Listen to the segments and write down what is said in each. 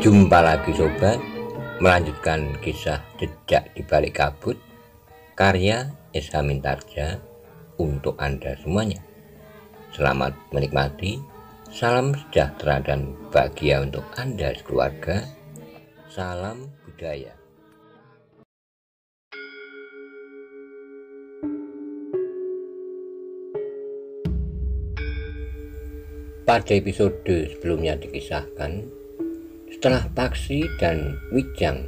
Jumpa lagi sobat, melanjutkan kisah Jejak di Balik Kabut karya Esa Mintarja untuk Anda semuanya. Selamat menikmati, salam sejahtera dan bahagia untuk Anda sekeluarga. Salam budaya. Pada episode sebelumnya dikisahkan, setelah Paksi dan Wijang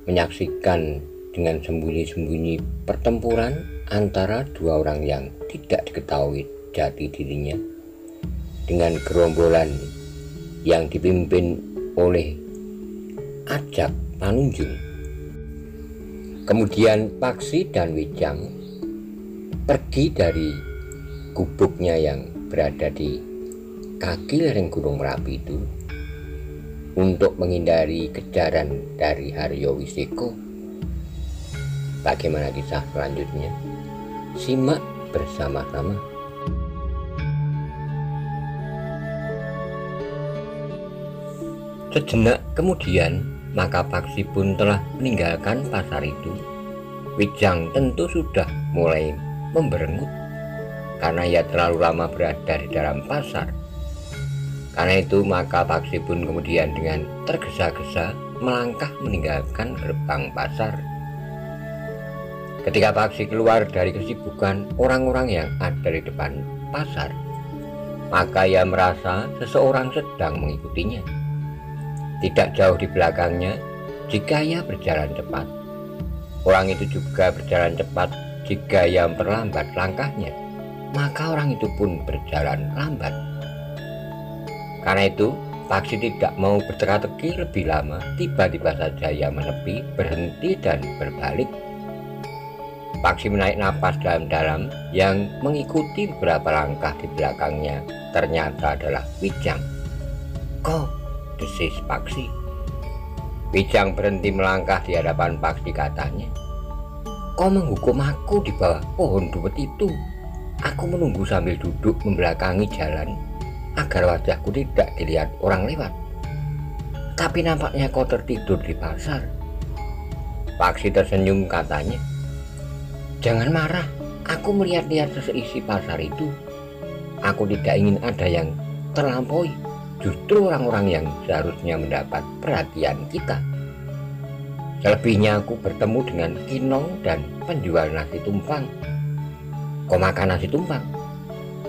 menyaksikan dengan sembunyi-sembunyi pertempuran antara dua orang yang tidak diketahui jati dirinya dengan gerombolan yang dipimpin oleh Ajak Panunjung. Kemudian Paksi dan Wijang pergi dari gubuknya yang berada di kaki lereng Gunung Merapi itu untuk menghindari kejaran dari Haryo Wiseko. Bagaimana kisah selanjutnya? Simak bersama-sama. Sejenak kemudian, maka Paksi pun telah meninggalkan pasar itu. Wijang tentu sudah mulai memberengut karena ia terlalu lama berada di dalam pasar. Karena itu maka Paksi pun kemudian dengan tergesa-gesa melangkah meninggalkan gerbang pasar. Ketika Paksi keluar dari kesibukan orang-orang yang ada di depan pasar, maka ia merasa seseorang sedang mengikutinya. Tidak jauh di belakangnya, jika ia berjalan cepat, orang itu juga berjalan cepat. Jika ia memperlambat langkahnya, maka orang itu pun berjalan lambat. Karena itu, Paksi tidak mau berteka-teki lebih lama. Tiba-tiba saja ia menepi, berhenti dan berbalik. Paksi menarik napas dalam-dalam. Yang mengikuti beberapa langkah di belakangnya ternyata adalah Wijang. "Kok?" desis Paksi. Wijang berhenti melangkah di hadapan Paksi, katanya. "Kau menghukum aku di bawah pohon duet itu. Aku menunggu sambil duduk membelakangi jalan agar wajahku tidak dilihat orang lewat. Tapi nampaknya kau tertidur di pasar." Paksi tersenyum, katanya. "Jangan marah, aku melihat-lihat seisi pasar itu. Aku tidak ingin ada yang terlampaui, justru orang-orang yang seharusnya mendapat perhatian kita. Selebihnya aku bertemu dengan Kinong dan penjual nasi tumpang." "Kau makan nasi tumpang?"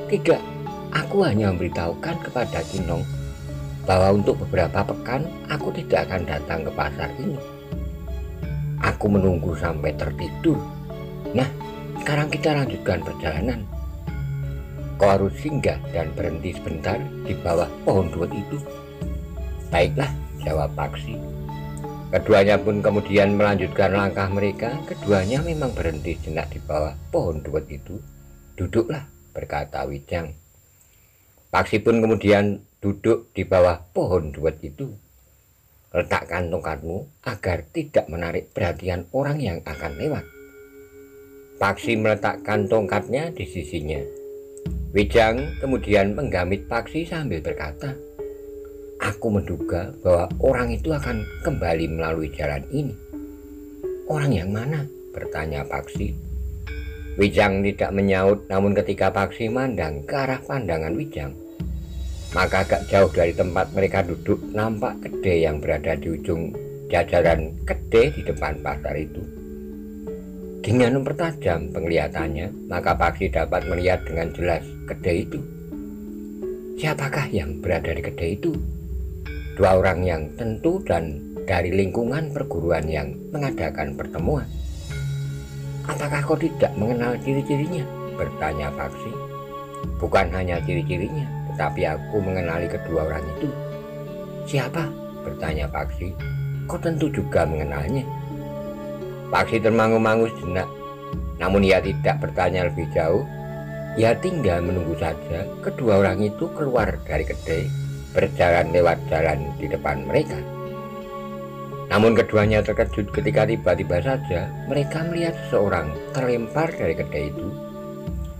"Tidak. Aku hanya memberitahukan kepada Kinong bahwa untuk beberapa pekan aku tidak akan datang ke pasar ini. Aku menunggu sampai tertidur. Nah, sekarang kita lanjutkan perjalanan. Kau harus singgah dan berhenti sebentar di bawah pohon duet itu." "Baiklah," jawab Paksi. Keduanya pun kemudian melanjutkan langkah mereka. Keduanya memang berhenti sejenak di bawah pohon duet itu. "Duduklah," berkata Wijang. Paksi pun kemudian duduk di bawah pohon duet itu. "Letakkan tongkatmu agar tidak menarik perhatian orang yang akan lewat." Paksi meletakkan tongkatnya di sisinya. Wijang kemudian menggamit Paksi sambil berkata, "Aku menduga bahwa orang itu akan kembali melalui jalan ini." "Orang yang mana?" bertanya Paksi. Wijang tidak menyaut, namun ketika Paksi mandang ke arah pandangan Wijang, maka agak jauh dari tempat mereka duduk nampak kedai yang berada di ujung jajaran kedai di depan pasar itu. Dengan mempertajam penglihatannya, maka Paksi dapat melihat dengan jelas kedai itu. Siapakah yang berada di kedai itu? Dua orang yang tentu dan dari lingkungan perguruan yang mengadakan pertemuan. "Apakah kau tidak mengenal ciri-cirinya?" bertanya Paksi. "Bukan hanya ciri-cirinya, tetapi aku mengenali kedua orang itu." "Siapa?" bertanya Paksi. "Kau tentu juga mengenalnya." Paksi termangu-mangu sejenak, namun ia tidak bertanya lebih jauh. Ia tinggal menunggu saja kedua orang itu keluar dari kedai, berjalan lewat jalan di depan mereka. Namun keduanya terkejut ketika tiba-tiba saja mereka melihat seseorang terlempar dari kedai itu.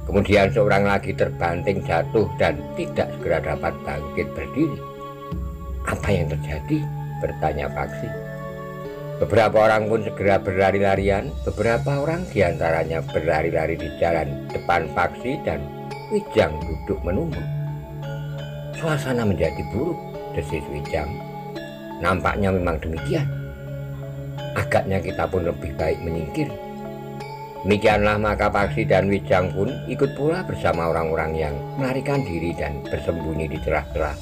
Kemudian seorang lagi terbanting jatuh dan tidak segera dapat bangkit berdiri. "Apa yang terjadi?" bertanya Paksi. Beberapa orang pun segera berlari-larian. Beberapa orang diantaranya berlari-lari di jalan depan Paksi dan Wijang duduk menunggu. "Suasana menjadi buruk," desis Wijang. "Nampaknya memang demikian. Agaknya kita pun lebih baik menyingkir." Demikianlah maka Paksi dan Wijang pun ikut pula bersama orang-orang yang melarikan diri dan bersembunyi di celah-celah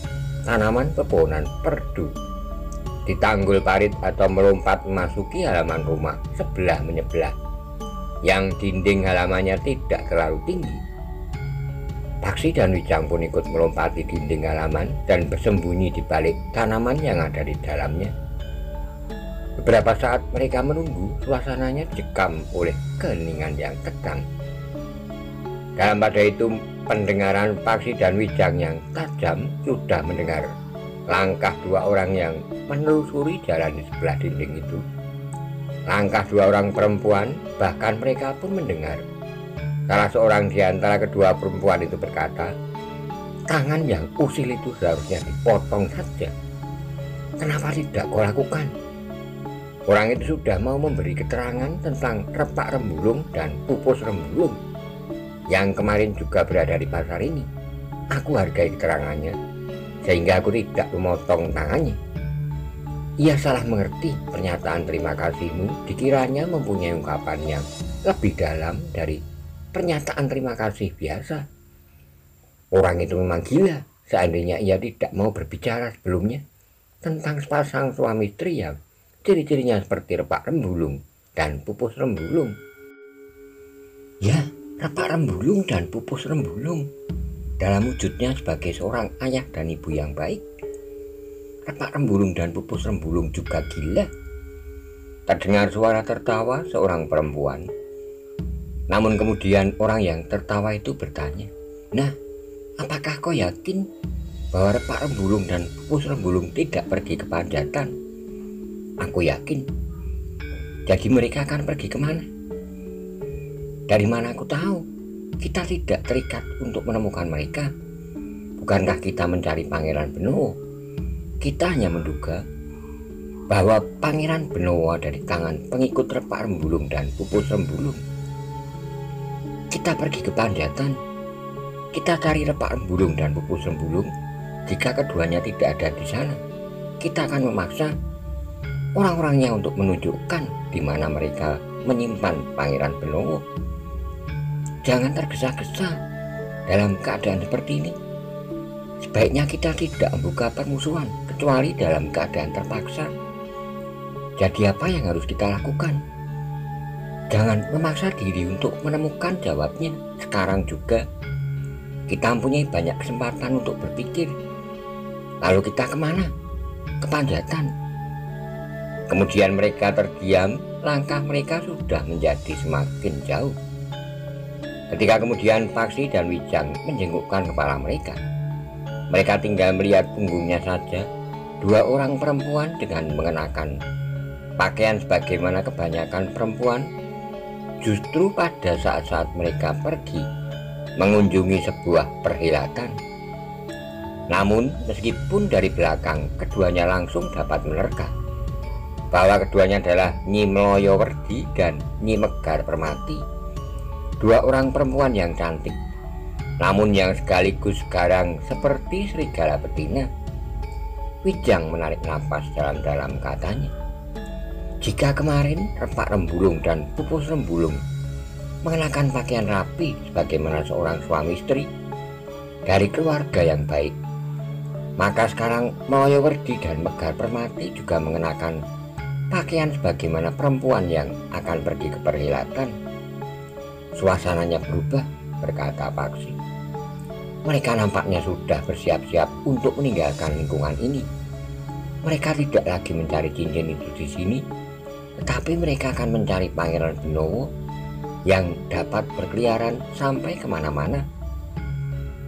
tanaman pepohonan perdu, di tanggul parit atau melompat memasuki halaman rumah sebelah menyebelah yang dinding halamannya tidak terlalu tinggi. Paksi dan Wijang pun ikut melompati dinding halaman dan bersembunyi di balik tanaman yang ada di dalamnya. Beberapa saat mereka menunggu, suasananya dicekam oleh keheningan yang tegang. Dalam pada itu pendengaran Paksi dan Wijang yang tajam sudah mendengar langkah dua orang yang menelusuri jalan di sebelah dinding itu. Langkah dua orang perempuan, bahkan mereka pun mendengar salah seorang di antara kedua perempuan itu berkata, "Tangan yang usil itu seharusnya dipotong saja. Kenapa tidak kau lakukan?" Orang itu sudah mau memberi keterangan tentang Repak Rembulung dan Pupus Rembulung yang kemarin juga berada di pasar ini. Aku hargai keterangannya, sehingga aku tidak memotong tangannya. Ia salah mengerti pernyataan terima kasihmu, dikiranya mempunyai ungkapan yang lebih dalam dari pernyataan terima kasih biasa. Orang itu memang gila seandainya ia tidak mau berbicara sebelumnya tentang sepasang suami istri yang ciri-cirinya seperti Repak Rembulung dan Pupus Rembulung. Ya, Repak Rembulung dan Pupus Rembulung dalam wujudnya sebagai seorang ayah dan ibu yang baik. Repak Rembulung dan Pupus Rembulung juga gila. Terdengar suara tertawa seorang perempuan. Namun kemudian orang yang tertawa itu bertanya, "Nah, apakah kau yakin bahwa Repak Rembulung dan Pupus Rembulung tidak pergi ke Panjatan?" "Aku yakin." "Jadi mereka akan pergi kemana?" "Dari mana aku tahu? Kita tidak terikat untuk menemukan mereka. Bukankah kita mencari Pangeran Benowo? Kita hanya menduga bahwa Pangeran Benowo ada di tangan pengikut Repak Rembulung dan Pupus Rembulung. Kita pergi ke Panjatan. Kita cari Repak Rembulung dan Pupus Rembulung. Jika keduanya tidak ada di sana, kita akan memaksa orang-orangnya untuk menunjukkan di mana mereka menyimpan Pangeran Benowo. Jangan tergesa-gesa dalam keadaan seperti ini. Sebaiknya kita tidak membuka permusuhan kecuali dalam keadaan terpaksa. Jadi apa yang harus kita lakukan? Jangan memaksa diri untuk menemukan jawabnya sekarang juga. Kita mempunyai banyak kesempatan untuk berpikir. Lalu kita kemana? Ke Panjatan." Kemudian mereka terdiam, langkah mereka sudah menjadi semakin jauh. Ketika kemudian Paksi dan Wijang menjengukkan kepala mereka, mereka tinggal melihat punggungnya saja dua orang perempuan dengan mengenakan pakaian sebagaimana kebanyakan perempuan justru pada saat-saat mereka pergi mengunjungi sebuah perhelatan. Namun meskipun dari belakang keduanya langsung dapat menerka bahwa keduanya adalah Nyi Mloyowerdi dan Nyi Megar Permati, dua orang perempuan yang cantik, namun yang sekaligus garang seperti serigala betina. Wijang menarik napas dalam-dalam, katanya, "Jika kemarin Repak Rembulung dan Pupus Rembulung mengenakan pakaian rapi sebagaimana seorang suami istri dari keluarga yang baik, maka sekarang Mloyowerdi dan Megar Permati juga mengenakan pakaian sebagaimana perempuan yang akan pergi ke perhelatan. Suasananya berubah," berkata Paksi. "Mereka nampaknya sudah bersiap-siap untuk meninggalkan lingkungan ini. Mereka tidak lagi mencari cincin itu di sini, tetapi mereka akan mencari Pangeran Benowo yang dapat berkeliaran sampai kemana-mana.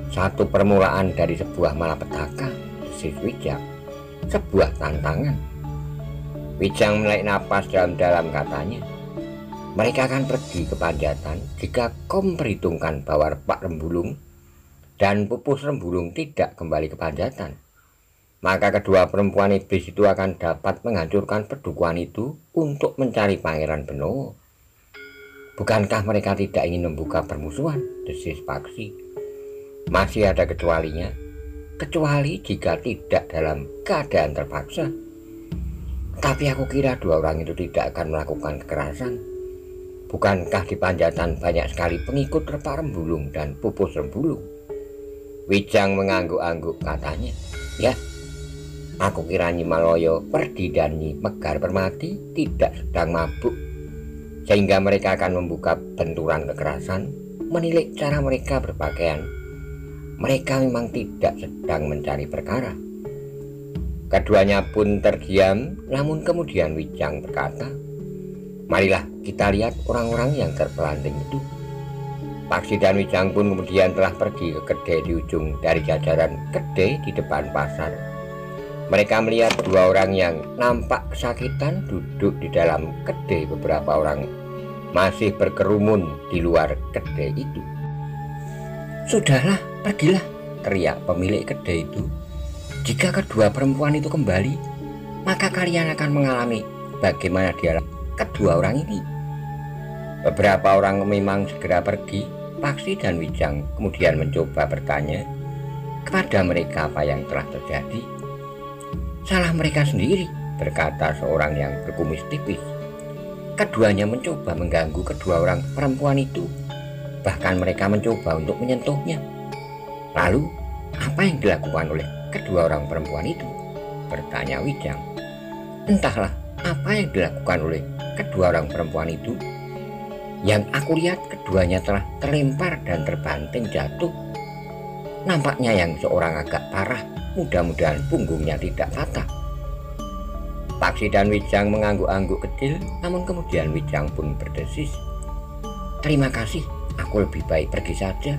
Satu permulaan dari sebuah malapetaka," desis Wijang. "Sebuah tantangan." Wijang menarik napas dalam-dalam, katanya, "Mereka akan pergi ke Panjatan jika kau memperhitungkan bahwa Repak Rembulung dan Pupus Rembulung tidak kembali ke Panjatan. maka kedua perempuan iblis itu akan dapat menghancurkan pedukuhan itu untuk mencari Pangeran Benowo. Bukankah mereka tidak ingin membuka permusuhan? Desis Paksi. Masih ada kecualinya, kecuali jika tidak dalam keadaan terpaksa. Tapi aku kira dua orang itu tidak akan melakukan kekerasan. Bukankah di Panjatan banyak sekali pengikut Repak Rembulung dan Pupus Rembulung? Wijang mengangguk-angguk katanya. Ya, aku kira Nyi Maloyo, Perdi dan Nyi Megar Permati tidak sedang mabuk, sehingga mereka akan membuka benturan kekerasan. Menilik cara mereka berpakaian, mereka memang tidak sedang mencari perkara. Keduanya pun terdiam, namun kemudian Wijang berkata, marilah kita lihat orang-orang yang terpelanting itu. Paksi dan Wijang pun kemudian telah pergi ke kedai di ujung dari jajaran kedai di depan pasar. Mereka melihat dua orang yang nampak kesakitan duduk di dalam kedai. Beberapa orang masih berkerumun di luar kedai itu. Sudahlah, pergilah, teriak pemilik kedai itu. Jika kedua perempuan itu kembali, maka kalian akan mengalami bagaimana dia kedua orang ini. Beberapa orang memang segera pergi. Paksi dan Wijang kemudian mencoba bertanya kepada mereka apa yang telah terjadi. Salah mereka sendiri, berkata seorang yang berkumis tipis. Keduanya mencoba mengganggu kedua orang perempuan itu. Bahkan mereka mencoba untuk menyentuhnya. Lalu, apa yang dilakukan oleh kedua orang perempuan itu? Bertanya Wijang. Entahlah apa yang dilakukan oleh kedua orang perempuan itu. Yang aku lihat keduanya telah terlempar dan terbanting jatuh. Nampaknya yang seorang agak parah, mudah-mudahan punggungnya tidak patah. Paksi dan Wijang mengangguk-angguk kecil, namun kemudian Wijang pun berdesis. Terima kasih, aku lebih baik pergi saja.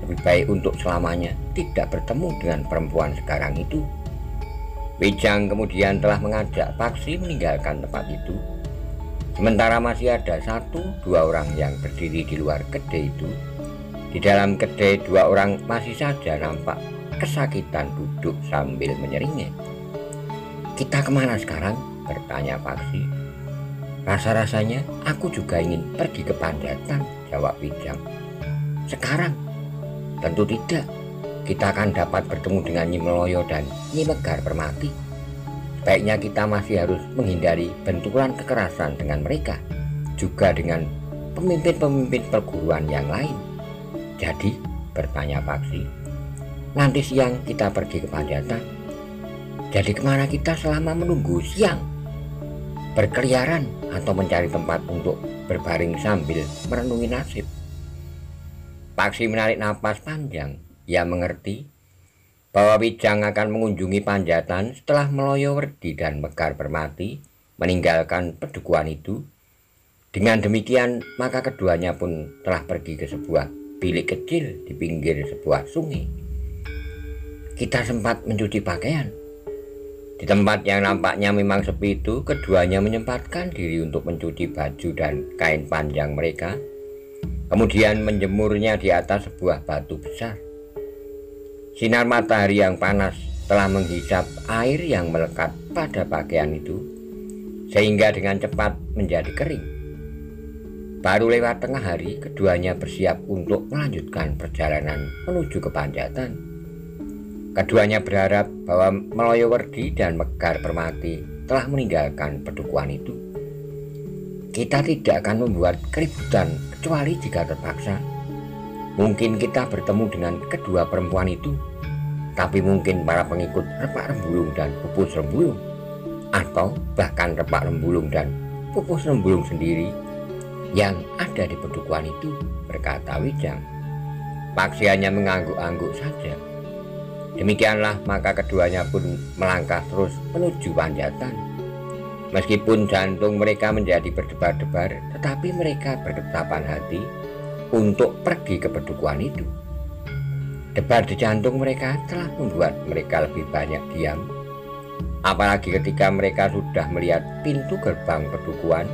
Lebih baik untuk selamanya tidak bertemu dengan perempuan sekarang itu. Wijang kemudian telah mengajak Paksi meninggalkan tempat itu. Sementara masih ada satu dua orang yang berdiri di luar kedai itu. Di dalam kedai dua orang masih saja nampak kesakitan duduk sambil menyeringai. Kita kemana sekarang? Bertanya Paksi. Rasa-rasanya aku juga ingin pergi ke Panjatan, jawab Wijang. Sekarang? Tentu tidak. Kita akan dapat bertemu dengan Nyi Meloyo dan Nyi Megar Permati. Baiknya kita masih harus menghindari benturan kekerasan dengan mereka, juga dengan pemimpin-pemimpin perguruan yang lain. Jadi, bertanya Paksi, nanti siang kita pergi ke Panjatan. Jadi kemana kita selama menunggu siang? Berkeliaran atau mencari tempat untuk berbaring sambil merenungi nasib? Paksi menarik napas panjang. Ia mengerti bahwa Wijang akan mengunjungi Panjatan setelah Meloyo Werdi dan Megar Permati meninggalkan pedukuhan itu. Dengan demikian, maka keduanya pun telah pergi ke sebuah bilik kecil di pinggir sebuah sungai. Kita sempat mencuci pakaian. Di tempat yang nampaknya memang sepi itu, keduanya menyempatkan diri untuk mencuci baju dan kain panjang mereka, kemudian menjemurnya di atas sebuah batu besar. Sinar matahari yang panas telah menghisap air yang melekat pada pakaian itu, sehingga dengan cepat menjadi kering. Baru lewat tengah hari, keduanya bersiap untuk melanjutkan perjalanan menuju ke Panjatan. Keduanya berharap bahwa Meloyo Werdi dan Megar Permati telah meninggalkan pedukuhan itu. Kita tidak akan membuat keributan kecuali jika terpaksa. Mungkin kita bertemu dengan kedua perempuan itu, tapi mungkin para pengikut Repak Rembulung dan Pupus Rembulung, atau bahkan Repak Rembulung dan Pupus Rembulung sendiri yang ada di pedukuhan itu, berkata Wijang. Paksi hanya mengangguk-angguk saja. Demikianlah maka keduanya pun melangkah terus menuju Panjatan. Meskipun jantung mereka menjadi berdebar-debar, tetapi mereka berketapan hati untuk pergi ke pedukuhan itu. Debar di jantung mereka telah membuat mereka lebih banyak diam. Apalagi ketika mereka sudah melihat pintu gerbang pedukuhan.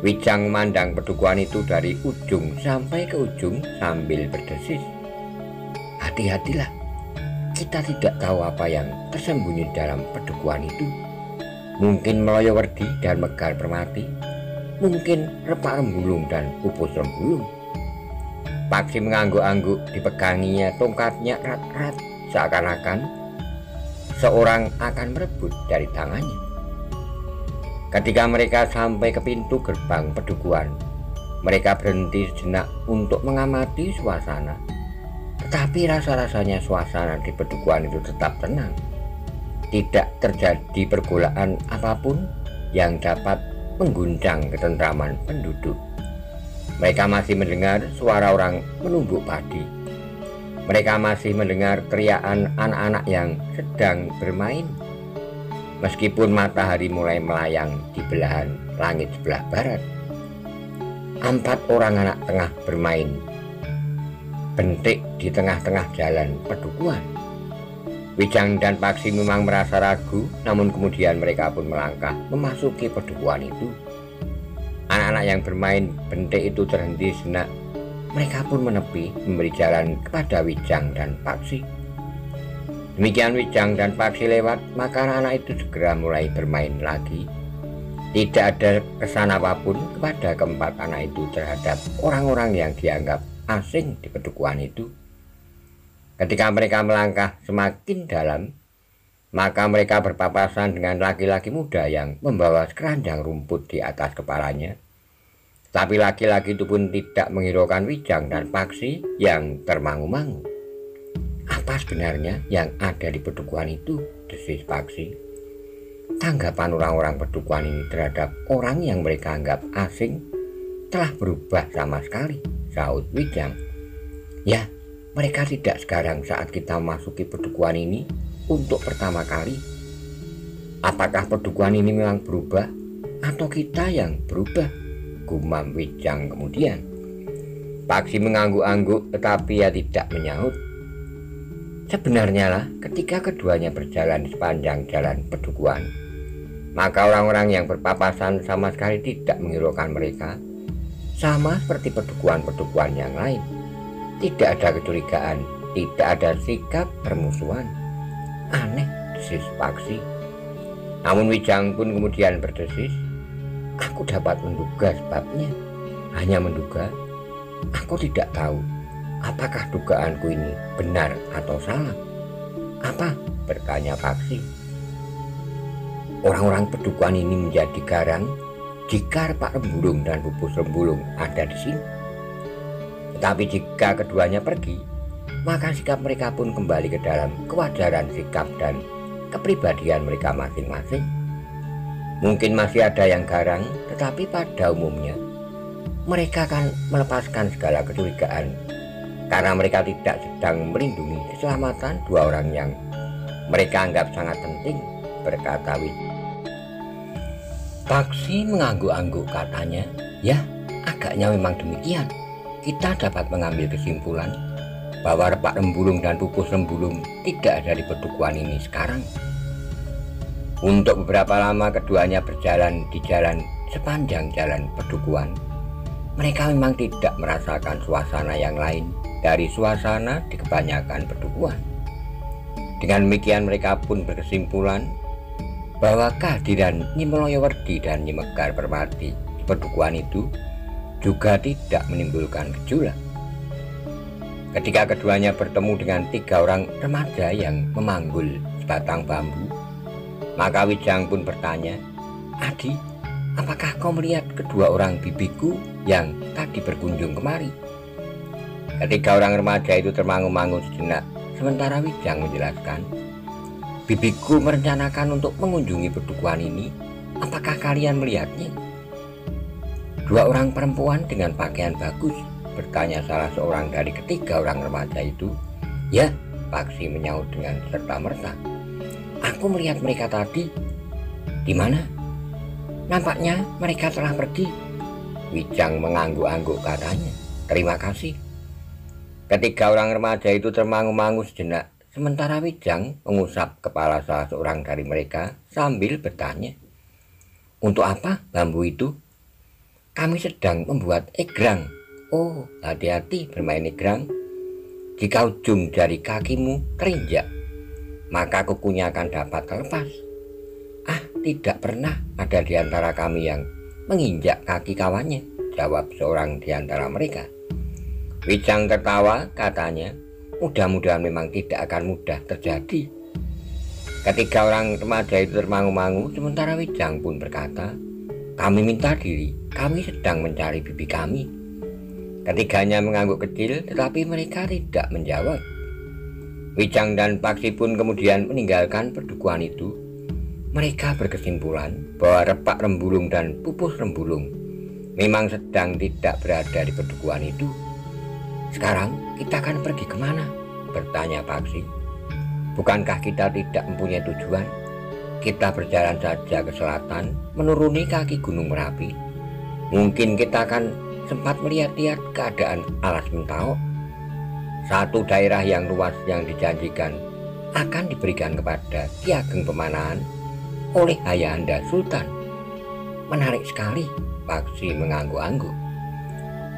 Wijang memandang pedukuhan itu dari ujung sampai ke ujung sambil berdesis. Hati-hatilah, kita tidak tahu apa yang tersembunyi dalam pedukuhan itu. Mungkin Meloyowerdi dan Megar Permati, mungkin Repak Rembulung dan Pupus Rembulung. Paksi mengangguk-angguk, dipeganginya tongkatnya erat-erat, seakan-akan seorang akan merebut dari tangannya. Ketika mereka sampai ke pintu gerbang pedukuhan, mereka berhenti sejenak untuk mengamati suasana. Tetapi rasa-rasanya suasana di pedukuhan itu tetap tenang. Tidak terjadi pergolakan apapun yang dapat mengguncang ketentraman penduduk. Mereka masih mendengar suara orang menumbuk padi. Mereka masih mendengar teriakan anak-anak yang sedang bermain. Meskipun matahari mulai melayang di belahan langit sebelah barat, 4 orang anak tengah bermain bentik di tengah-tengah jalan pedukuhan. Wijang dan Paksi memang merasa ragu, namun kemudian mereka pun melangkah memasuki pedukuhan itu. Anak-anak yang bermain bentik itu terhenti sejenak. Mereka pun menepi memberi jalan kepada Wijang dan Paksi. Demikian Wijang dan Paksi lewat, maka anak-anak itu segera mulai bermain lagi. Tidak ada kesan apapun kepada keempat anak itu terhadap orang-orang yang dianggap asing di pedukuhan itu. Ketika mereka melangkah semakin dalam, maka mereka berpapasan dengan laki-laki muda yang membawa keranjang rumput di atas kepalanya. Tapi laki-laki itu pun tidak menghiraukan Wijang dan Paksi yang termangu-mangu. Apa sebenarnya yang ada di pedukuhan itu? Desis Paksi. Tanggapan orang-orang pedukuhan ini terhadap orang yang mereka anggap asing telah berubah sama sekali, sahut Wijang. Ya, mereka tidak sekarang saat kita memasuki pedukuhan ini untuk pertama kali. Apakah pedukuhan ini memang berubah atau kita yang berubah? Gumam Wijang kemudian. Paksi mengangguk-angguk tetapi ia tidak menyaut. Sebenarnya lah, ketika keduanya berjalan di sepanjang jalan pedukuhan, maka orang-orang yang berpapasan sama sekali tidak menghiraukan mereka, sama seperti pedukuhan-pedukuhan yang lain. Tidak ada kecurigaan, tidak ada sikap permusuhan. Aneh, desis Paksi. Namun Wijang pun kemudian berdesis, aku dapat menduga sebabnya. Hanya menduga, aku tidak tahu apakah dugaanku ini benar atau salah. Apa? Bertanya Paksi. Orang-orang pedukuhan ini menjadi garang jika Repak Rembulung dan Pupus Rembulung ada di sini. Tetapi jika keduanya pergi, maka sikap mereka pun kembali ke dalam kewajaran sikap dan kepribadian mereka masing-masing. Mungkin masih ada yang garang, tetapi pada umumnya mereka akan melepaskan segala kecurigaan karena mereka tidak sedang melindungi keselamatan 2 orang yang mereka anggap sangat penting, berkata Wijang. Paksi mengangguk-angguk, katanya, ya, agaknya memang demikian. Kita dapat mengambil kesimpulan bahwa Repak Rembulung dan Pupus Rembulung tidak ada di pedukuhan ini sekarang. Untuk beberapa lama keduanya berjalan di jalan sepanjang jalan pedukuhan. Mereka memang tidak merasakan suasana yang lain dari suasana di kebanyakan pedukuhan. Dengan demikian mereka pun berkesimpulan bahwa kehadiran Nyi Meloyowerdi dan Nyi Megar Permati di pedukuhan itu juga tidak menimbulkan gejolak. Ketika keduanya bertemu dengan 3 orang remaja yang memanggul sebatang bambu, maka Wijang pun bertanya, Adi, apakah kau melihat kedua orang bibiku yang tadi berkunjung kemari? Ketiga orang remaja itu termangu-mangu sejenak, sementara Wijang menjelaskan, bibiku merencanakan untuk mengunjungi pedukuhan ini. Apakah kalian melihatnya? 2 orang perempuan dengan pakaian bagus, bertanya salah seorang dari ketiga orang remaja itu. Ya, Paksi menyaut dengan serta-merta. Aku melihat mereka tadi. Di mana? Nampaknya mereka telah pergi. Wijang mengangguk-angguk, katanya. Terima kasih. Ketiga orang remaja itu termangu-mangu sejenak, sementara Wijang mengusap kepala salah seorang dari mereka sambil bertanya, untuk apa bambu itu? Kami sedang membuat egrang. Oh, hati-hati bermain egrang. Jika ujung jari kakimu terinjak, maka kukunya akan dapat terlepas. Ah, tidak pernah ada di antara kami yang menginjak kaki kawannya, jawab seorang di antara mereka. Wijang tertawa, katanya, mudah-mudahan memang tidak akan mudah terjadi. Ketiga orang remaja itu termangu-mangu, sementara Wijang pun berkata, kami minta diri, kami sedang mencari bibi kami. Ketiganya mengangguk kecil, tetapi mereka tidak menjawab. Wijang dan Paksi pun kemudian meninggalkan perdukuhan itu. Mereka berkesimpulan bahwa Repak Rembulung dan Pupus Rembulung memang sedang tidak berada di perdukuhan itu. Sekarang kita akan pergi kemana? Bertanya Paksi. Bukankah kita tidak mempunyai tujuan? Kita berjalan saja ke selatan, menuruni kaki Gunung Merapi. Mungkin kita akan sempat melihat-lihat keadaan Alas Mentawai. Satu daerah yang luas yang dijanjikan akan diberikan kepada Ki Ageng Pemanahan oleh Ayahanda Sultan. Menarik sekali, Paksi mengangguk-angguk.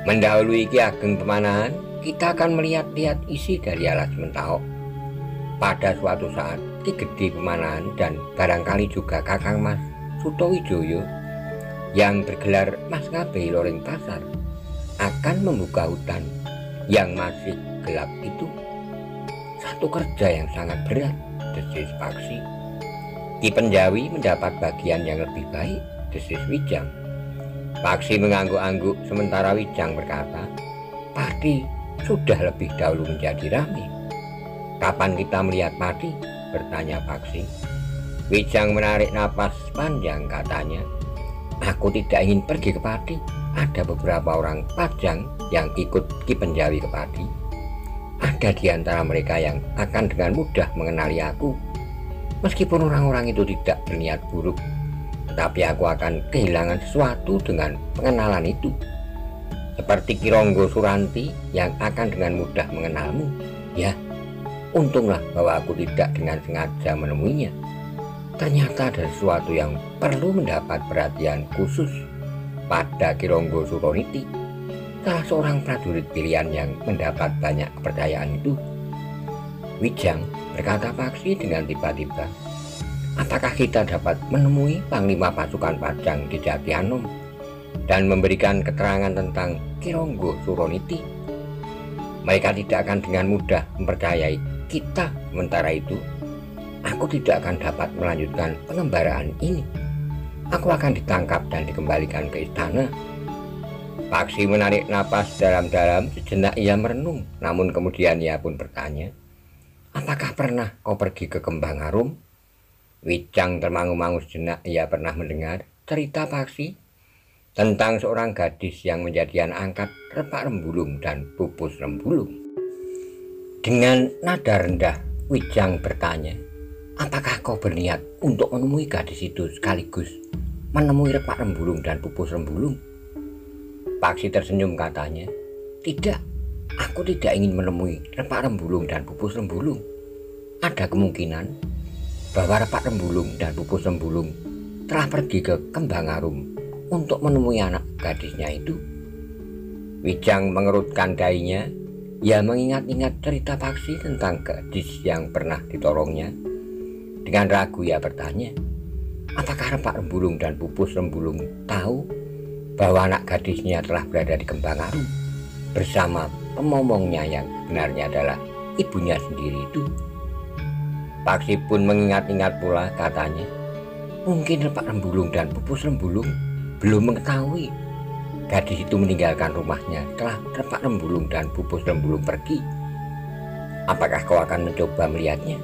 Mendahului Ki Ageng Pemanahan, kita akan melihat-lihat isi dari Alas Mentawai. Pada suatu saat, Ki Gede Pemanahan dan barangkali juga Kakang Mas Sutowijoyo yang bergelar Mas Ngabei Loreng Pasar akan membuka hutan yang masih gelap itu. Satu kerja yang sangat berat, desis Paksi. Ki Penjawi mendapat bagian yang lebih baik, desis Wijang. Paksi mengangguk-angguk sementara Wijang berkata, padi sudah lebih dahulu menjadi ramai. Kapan kita melihat padi? Bertanya Paksi. Wijang menarik napas panjang, katanya, aku tidak ingin pergi ke padi. Ada beberapa orang Pajang yang ikut Ki Penjawi ke padi. Ada di antara mereka yang akan dengan mudah mengenali aku. Meskipun orang-orang itu tidak berniat buruk, tetapi aku akan kehilangan sesuatu dengan pengenalan itu. Seperti Ki Ronggo Suranti yang akan dengan mudah mengenalmu. Ya, untunglah bahwa aku tidak dengan sengaja menemuinya. Ternyata ada sesuatu yang perlu mendapat perhatian khusus pada Ki Ronggo Suroniti, salah seorang prajurit pilihan yang mendapat banyak kepercayaan itu. Wijang, berkata Paksi dengan tiba-tiba, apakah kita dapat menemui Panglima Pasukan Pajang di Jatianom dan memberikan keterangan tentang Ki Ronggo Suroniti? Mereka tidak akan dengan mudah mempercayai kita. Sementara itu, aku tidak akan dapat melanjutkan pengembaraan ini. Aku akan ditangkap dan dikembalikan ke istana. Paksi menarik napas dalam-dalam. Sejenak ia merenung, namun kemudian ia pun bertanya, apakah pernah kau pergi ke Kembang Arum? Wijang termangu-mangu sejenak. Ia pernah mendengar cerita Paksi tentang seorang gadis yang menjadi anak angkat Repak Rembulung dan Pupus Rembulung. Dengan nada rendah, Wijang bertanya, apakah kau berniat untuk menemui gadis itu sekaligus menemui Repak Rembulung dan Pupus Rembulung? Paksi tersenyum, katanya, tidak, aku tidak ingin menemui Repak Rembulung dan Pupus Rembulung. Ada kemungkinan bahwa Repak Rembulung dan Pupus Rembulung telah pergi ke Kembang Arum untuk menemui anak gadisnya itu. Wijang mengerutkan dahinya. Ia mengingat-ingat cerita Paksi tentang gadis yang pernah ditolongnya. Dengan ragu ia bertanya, apakah Repak Rembulung dan Pupus Rembulung tahu bahwa anak gadisnya telah berada di Kembang Arum bersama pemomongnya yang sebenarnya adalah ibunya sendiri itu? Paksi pun mengingat-ingat pula, katanya, mungkin Repak Rembulung dan Pupus Rembulung belum mengetahui gadis itu meninggalkan rumahnya setelah Repak Rembulung dan Pupus Rembulung pergi. Apakah kau akan mencoba melihatnya?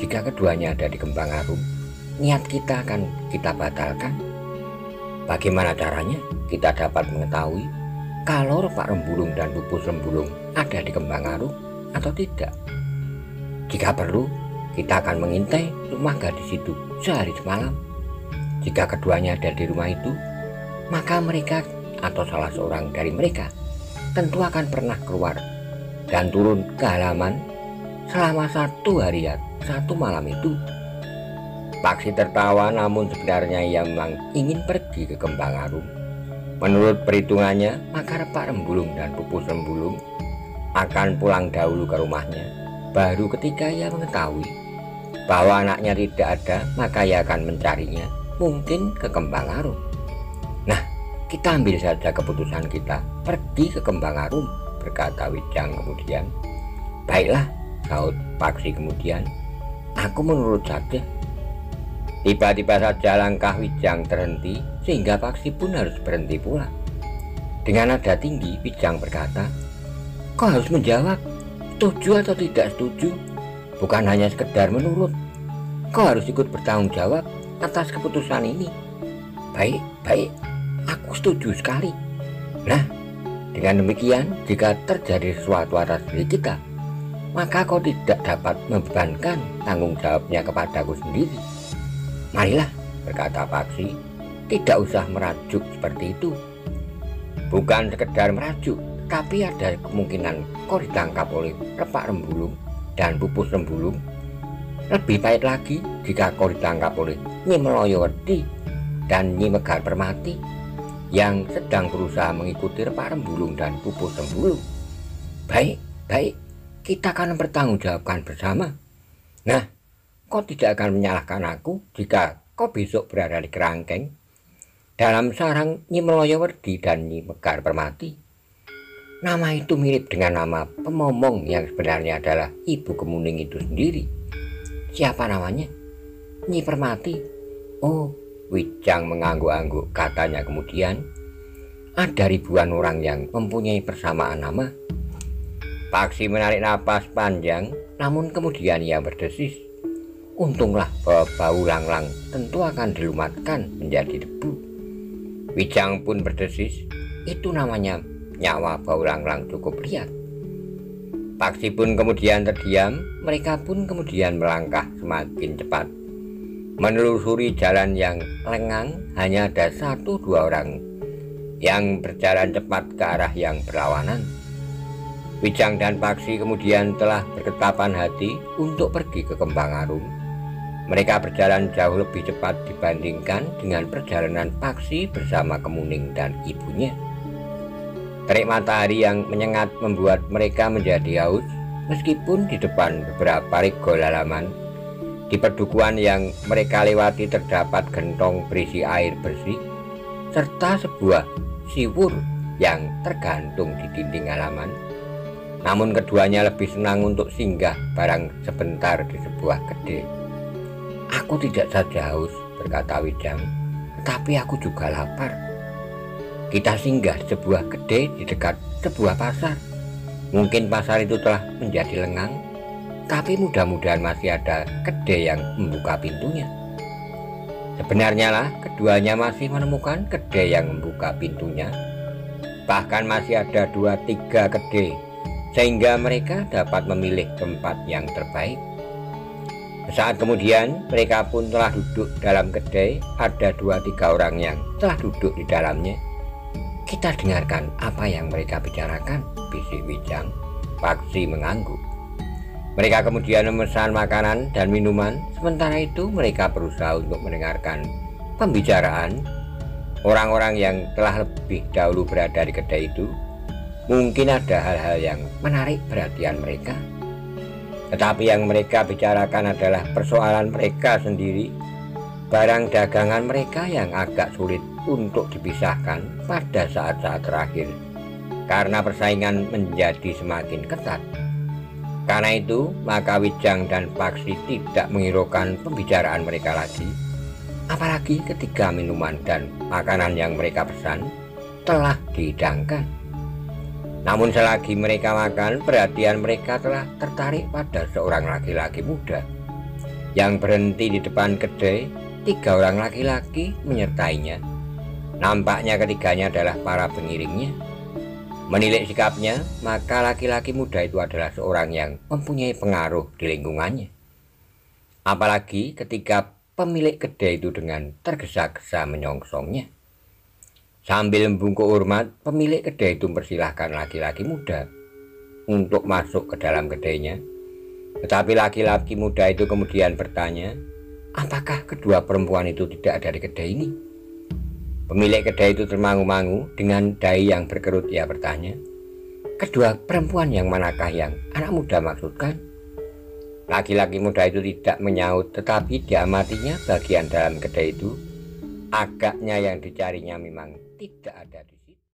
Jika keduanya ada di Kembang Arum, niat kita akan kita batalkan. Bagaimana caranya kita dapat mengetahui kalau Repak Rembulung dan Pupus Rembulung ada di Kembang Arum atau tidak? Jika perlu, kita akan mengintai rumah gadis itu sehari semalam. Jika keduanya ada di rumah itu, maka mereka atau salah seorang dari mereka tentu akan pernah keluar dan turun ke halaman selama 1 hari 1 malam itu. Paksi tertawa, namun sebenarnya ia memang ingin pergi ke Kembang Arum. Menurut perhitungannya, maka Repak Rembulung dan Pupus Rembulung akan pulang dahulu ke rumahnya, baru ketika ia mengetahui bahwa anaknya tidak ada, maka ia akan mencarinya, mungkin ke Kembang Arum. Nah, kita ambil saja keputusan kita, pergi ke Kembang Arum, berkata Wijang kemudian. Baiklah, sahut Paksi kemudian, aku menurut saja. Tiba-tiba saja langkah Wijang terhenti, sehingga Paksi pun harus berhenti pula. Dengan nada tinggi, Wijang berkata, kau harus menjawab, setuju atau tidak setuju. Bukan hanya sekedar menurut, kau harus ikut bertanggung jawab atas keputusan ini. Baik, aku setuju sekali. Nah, dengan demikian, jika terjadi sesuatu atas diri kita, maka kau tidak dapat membebankan tanggung jawabnya kepadaku sendiri. Marilah, berkata Paksi, tidak usah merajuk seperti itu. Bukan sekedar merajuk, tapi ada kemungkinan kau ditangkap oleh Repak Rembulung dan Pupus Rembulung. Lebih pahit lagi jika kau ditangkap oleh Nyi Meloyowerdi dan Nyi Megar Permati yang sedang berusaha mengikuti Repak Rembulung dan Pupus Rembulung. Baik, kita akan bertanggungjawabkan bersama. Nah, kau tidak akan menyalahkan aku jika kau besok berada di kerangkeng dalam sarang Nyi Meloyowerdi dan Nyi Megar Permati. Nama itu mirip dengan nama pemomong yang sebenarnya adalah Ibu Kemuning itu sendiri. Siapa namanya? Nyi Permati. Oh, Wijang mengangguk-angguk, katanya kemudian. Ada ribuan orang yang mempunyai persamaan nama. Paksi menarik napas panjang, namun kemudian ia berdesis. Untunglah bahwa bau Langlang tentu akan dilumatkan menjadi debu. Wijang pun berdesis, itu namanya nyawa Bau Langlang cukup lihat. Paksi pun kemudian terdiam, mereka pun kemudian melangkah semakin cepat. Menelusuri jalan yang lengang, hanya ada 1-2 orang yang berjalan cepat ke arah yang berlawanan. Wijang dan Paksi kemudian telah berketapan hati untuk pergi ke Kembang Arum. Mereka berjalan jauh lebih cepat dibandingkan dengan perjalanan Paksi bersama Kemuning dan ibunya. Terik matahari yang menyengat membuat mereka menjadi haus, meskipun di depan beberapa regol halaman di perdukuhan yang mereka lewati terdapat gentong berisi air bersih serta sebuah siwur yang tergantung di dinding halaman. Namun keduanya lebih senang untuk singgah barang sebentar di sebuah kedai. Aku tidak saja haus, berkata Wijang, tetapi aku juga lapar. Kita singgah di sebuah kedai di dekat sebuah pasar. Mungkin pasar itu telah menjadi lengang, tapi mudah-mudahan masih ada kedai yang membuka pintunya. Sebenarnya lah, keduanya masih menemukan kedai yang membuka pintunya. Bahkan masih ada 2-3 kedai, sehingga mereka dapat memilih tempat yang terbaik. Saat kemudian mereka pun telah duduk dalam kedai. Ada 2-3 orang yang telah duduk di dalamnya. Kita dengarkan apa yang mereka bicarakan, bisik Wijang. Paksi mengangguk. Mereka kemudian memesan makanan dan minuman. Sementara itu mereka berusaha untuk mendengarkan pembicaraan orang-orang yang telah lebih dahulu berada di kedai itu. Mungkin ada hal-hal yang menarik perhatian mereka, tetapi yang mereka bicarakan adalah persoalan mereka sendiri, barang dagangan mereka yang agak sulit untuk dipisahkan pada saat-saat terakhir karena persaingan menjadi semakin ketat. Karena itu, maka Wijang dan Paksi tidak menghiraukan pembicaraan mereka lagi, apalagi ketika minuman dan makanan yang mereka pesan telah dihidangkan. Namun selagi mereka makan, perhatian mereka telah tertarik pada seorang laki-laki muda yang berhenti di depan kedai. 3 orang laki-laki menyertainya. Nampaknya ketiganya adalah para pengiringnya. Menilik sikapnya, maka laki-laki muda itu adalah seorang yang mempunyai pengaruh di lingkungannya. Apalagi ketika pemilik kedai itu dengan tergesa-gesa menyongsongnya. Sambil membungkuk hormat, pemilik kedai itu mempersilahkan laki-laki muda untuk masuk ke dalam kedainya. Tetapi laki-laki muda itu kemudian bertanya, apakah kedua perempuan itu tidak ada di kedai ini? Pemilik kedai itu termangu-mangu. Dengan dahi yang berkerut ia bertanya, kedua perempuan yang manakah yang anak muda maksudkan? Laki-laki muda itu tidak menyaut, tetapi diamatinya bagian dalam kedai itu agaknya yang dicarinya memang tidak ada di